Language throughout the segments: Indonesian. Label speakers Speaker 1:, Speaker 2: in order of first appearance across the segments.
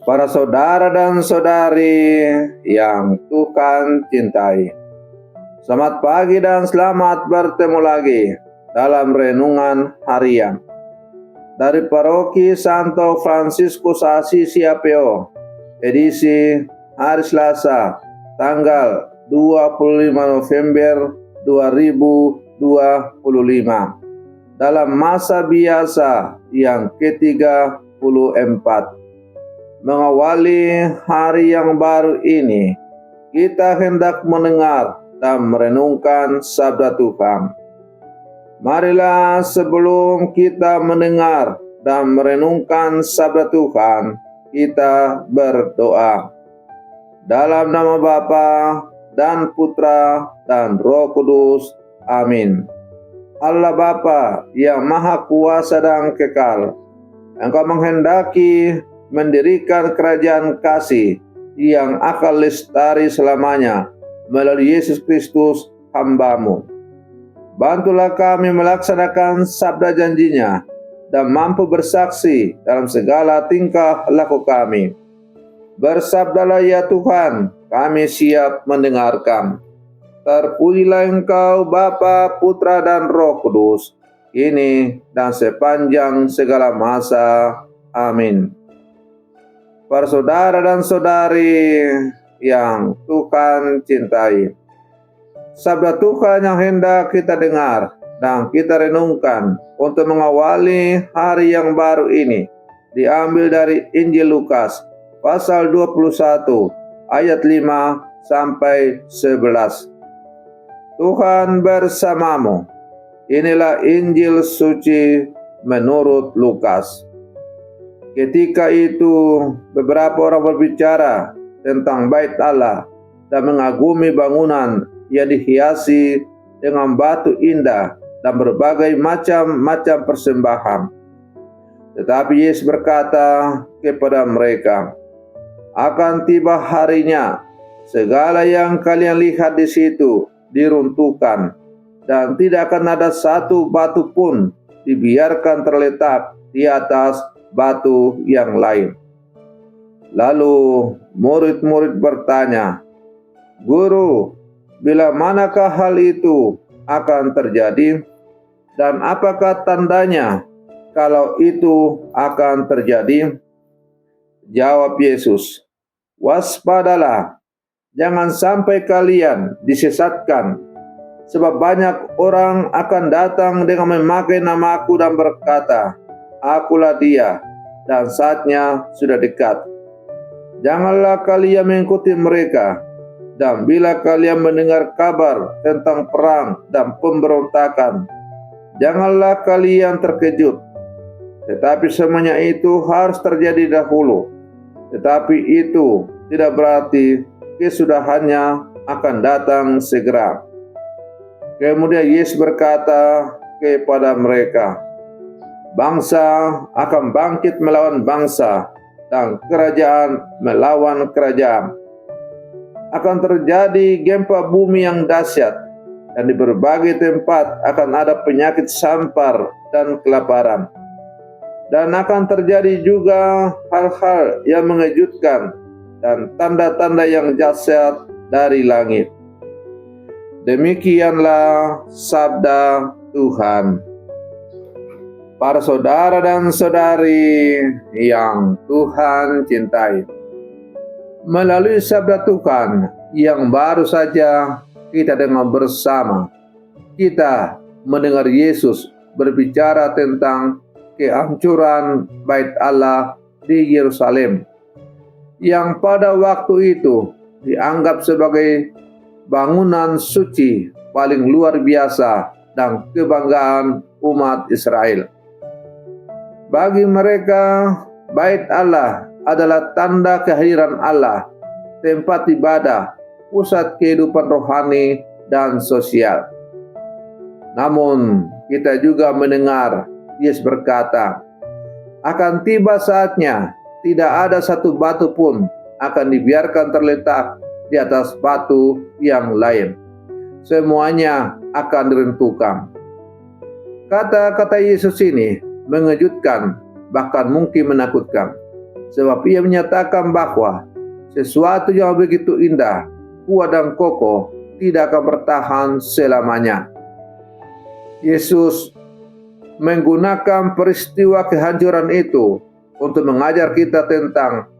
Speaker 1: Para saudara dan saudari yang Tuhan cintai, selamat pagi dan selamat bertemu lagi dalam renungan harian dari Paroki Santo Fransiskus Assisi APO, edisi hari Selasa, tanggal 25 November 2025, dalam masa biasa yang ke-34. Mengawali hari yang baru ini, kita hendak mendengar dan merenungkan sabda Tuhan. Marilah sebelum kita mendengar dan merenungkan sabda Tuhan, kita berdoa. Dalam nama Bapa dan Putra dan Roh Kudus. Amin. Allah Bapa yang Maha Kuasa dan Kekal, Engkau menghendaki mendirikan kerajaan kasih yang akan lestari selamanya melalui Yesus Kristus hamba-Mu. Bantulah kami melaksanakan sabda janjinya dan mampu bersaksi dalam segala tingkah laku kami. Bersabdalah ya Tuhan, kami siap mendengarkan. Terpujilah Engkau Bapa, Putra dan Roh Kudus, kini dan sepanjang segala masa. Amin. Para saudara dan saudari yang Tuhan cintai, sabda Tuhan yang hendak kita dengar dan kita renungkan untuk mengawali hari yang baru ini diambil dari Injil Lukas pasal 21 ayat 5 sampai 11. Tuhan bersamamu. Inilah Injil suci menurut Lukas. Ketika itu beberapa orang berbicara tentang bait Allah dan mengagumi bangunan yang dihiasi dengan batu indah dan berbagai macam persembahan. Tetapi Yesus berkata kepada mereka, akan tiba harinya segala yang kalian lihat di situ diruntuhkan, dan tidak akan ada satu batu pun dibiarkan terletak di atas batu yang lain. Lalu murid-murid bertanya, Guru, bila manakah hal itu akan terjadi? Dan apakah tandanya kalau itu akan terjadi? Jawab Yesus, waspadalah, jangan sampai kalian disesatkan, sebab banyak orang akan datang dengan memakai namaku dan berkata, Akulah dia, dan saatnya sudah dekat. Janganlah kalian mengikuti mereka, dan bila kalian mendengar kabar tentang perang dan pemberontakan, janganlah kalian terkejut. Tetapi semuanya itu harus terjadi dahulu. Tetapi itu tidak berarti kesudahannya akan datang segera. Kemudian Yesus berkata kepada mereka, bangsa akan bangkit melawan bangsa dan kerajaan melawan kerajaan. Akan terjadi gempa bumi yang dahsyat, dan di berbagai tempat akan ada penyakit sampar dan kelaparan. Dan akan terjadi juga hal-hal yang mengejutkan dan tanda-tanda yang dahsyat dari langit. Demikianlah sabda Tuhan. Para saudara dan saudari yang Tuhan cintai, melalui sabda Tuhan yang baru saja kita dengar bersama, kita mendengar Yesus berbicara tentang kehancuran bait Allah di Yerusalem, yang pada waktu itu dianggap sebagai bangunan suci paling luar biasa dan kebanggaan umat Israel. Bagi mereka, bait Allah adalah tanda kehadiran Allah, tempat ibadah, pusat kehidupan rohani dan sosial. Namun, kita juga mendengar Yesus berkata, akan tiba saatnya tidak ada satu batu pun akan dibiarkan terletak di atas batu yang lain. Semuanya akan diruntuhkan. Kata-kata Yesus ini mengejutkan, bahkan mungkin menakutkan. sebab ia menyatakan bahwa sesuatu yang begitu indah, kuat dan kokoh tidak akan bertahan selamanya. Yesus menggunakan peristiwa kehancuran itu untuk mengajar kita tentang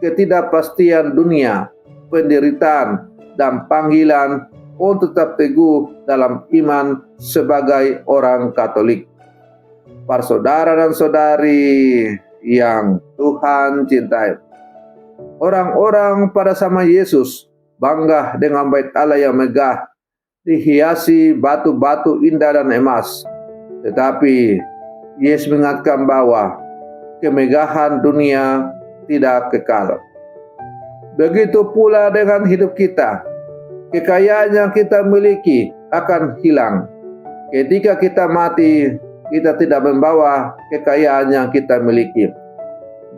Speaker 1: ketidakpastian dunia, penderitaan, dan panggilan untuk tetap teguh dalam iman sebagai orang Katolik. Para saudara dan saudari yang Tuhan cintai, orang-orang pada zaman Yesus bangga dengan bait Allah yang megah, dihiasi batu-batu indah dan emas. Tetapi Yesus mengatakan bahwa kemegahan dunia tidak kekal. Begitu pula dengan hidup kita. Kekayaan yang kita miliki akan hilang. Ketika kita mati, kita tidak membawa kekayaan yang kita miliki.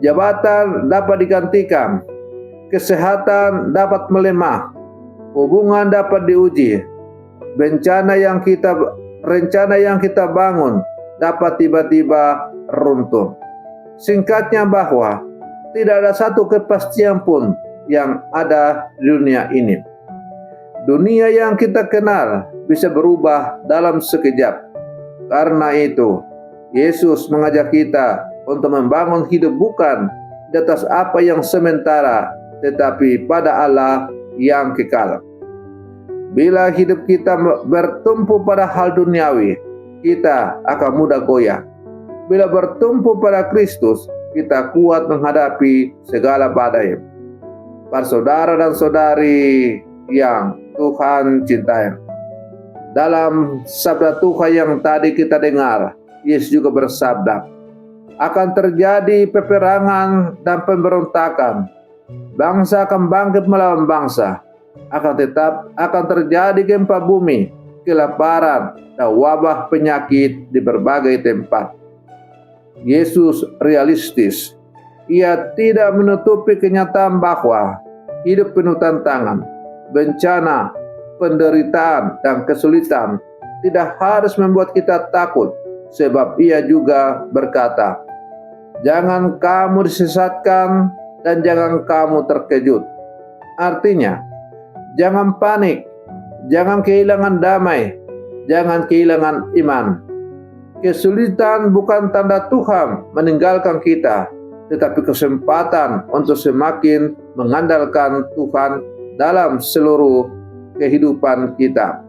Speaker 1: Jabatan dapat digantikan, kesehatan dapat melemah, hubungan dapat diuji, rencana yang kita bangun dapat tiba-tiba runtuh. Singkatnya bahwa tidak ada satu kepastian pun yang ada di dunia ini. Dunia yang kita kenal bisa berubah dalam sekejap. Karena itu, Yesus mengajak kita untuk membangun hidup bukan di atas apa yang sementara, tetapi pada Allah yang kekal. Bila hidup kita bertumpu pada hal duniawi, kita akan mudah goyah. Bila bertumpu pada Kristus, kita kuat menghadapi segala badai. Para saudara dan saudari yang Tuhan cintai, dalam sabda Tuhan yang tadi kita dengar, Yesus juga bersabda, akan terjadi peperangan dan pemberontakan. Bangsa akan bangkit melawan bangsa. Akan terjadi gempa bumi, kelaparan, dan wabah penyakit di berbagai tempat. Yesus realistis. Ia tidak menutupi kenyataan bahwa hidup penuh tantangan, bencana, penderitaan, dan kesulitan tidak harus membuat kita takut, sebab ia juga berkata, jangan kamu disesatkan dan jangan kamu terkejut. Artinya, jangan panik, jangan kehilangan damai, jangan kehilangan iman. Kesulitan bukan tanda Tuhan meninggalkan kita, tetapi kesempatan untuk semakin mengandalkan Tuhan dalam seluruh kehidupan kita.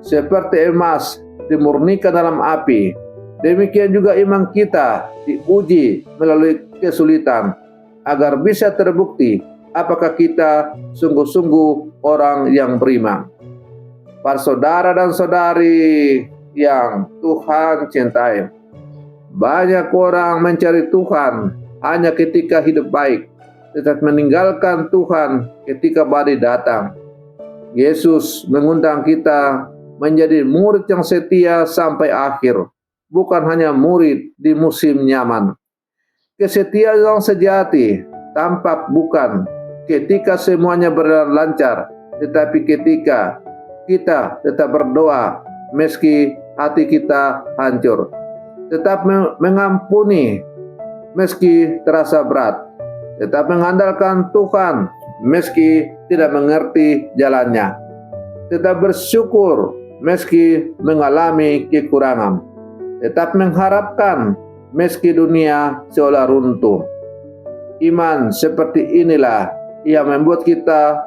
Speaker 1: Seperti emas dimurnikan dalam api, demikian juga iman kita diuji melalui kesulitan, agar bisa terbukti apakah kita sungguh-sungguh orang yang beriman. Para saudara dan saudari yang Tuhan cintai, banyak orang mencari Tuhan hanya ketika hidup baik, tetapi meninggalkan Tuhan ketika badai datang. Yesus mengundang kita menjadi murid yang setia sampai akhir, bukan hanya murid di musim nyaman. Kesetiaan yang sejati tampak bukan ketika semuanya berjalan lancar, tetapi ketika kita tetap berdoa meski hati kita hancur, tetap mengampuni meski terasa berat, tetap mengandalkan Tuhan meski tidak mengerti jalannya, tetap bersyukur meski mengalami kekurangan, tetap mengharapkan meski dunia seolah runtuh. Iman seperti inilah yang membuat kita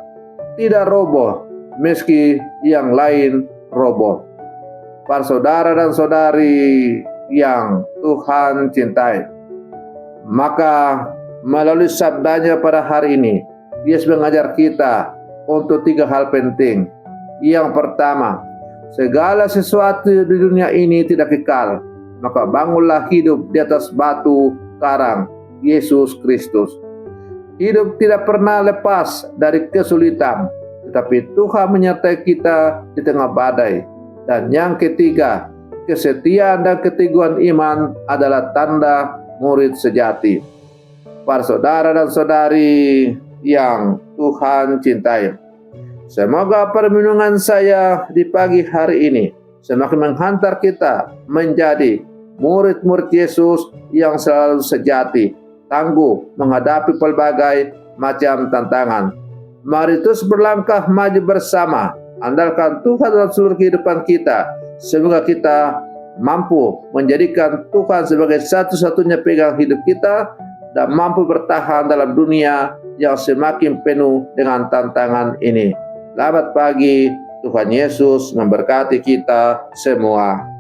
Speaker 1: tidak roboh meski yang lain roboh. Para saudara dan saudari yang Tuhan cintai, maka melalui sabdanya pada hari ini, Yesus mengajar kita untuk 3 hal penting. Yang pertama, segala sesuatu di dunia ini tidak kekal, maka bangunlah hidup di atas batu karang, Yesus Kristus. Hidup tidak pernah lepas dari kesulitan, tetapi Tuhan menyertai kita di tengah badai. Dan yang ketiga, kesetiaan dan keteguhan iman adalah tanda murid sejati. Para saudara dan saudari yang Tuhan cintai, semoga permenungan saya di pagi hari ini semakin menghantar kita menjadi murid-murid Yesus yang selalu sejati, tangguh menghadapi pelbagai macam tantangan. Mari terus berlangkah maju bersama, andalkan Tuhan dalam seluruh kehidupan kita. Semoga kita mampu menjadikan Tuhan sebagai satu-satunya pegang hidup kita dan mampu bertahan dalam dunia yang semakin penuh dengan tantangan ini. Selamat pagi, Tuhan Yesus memberkati kita semua.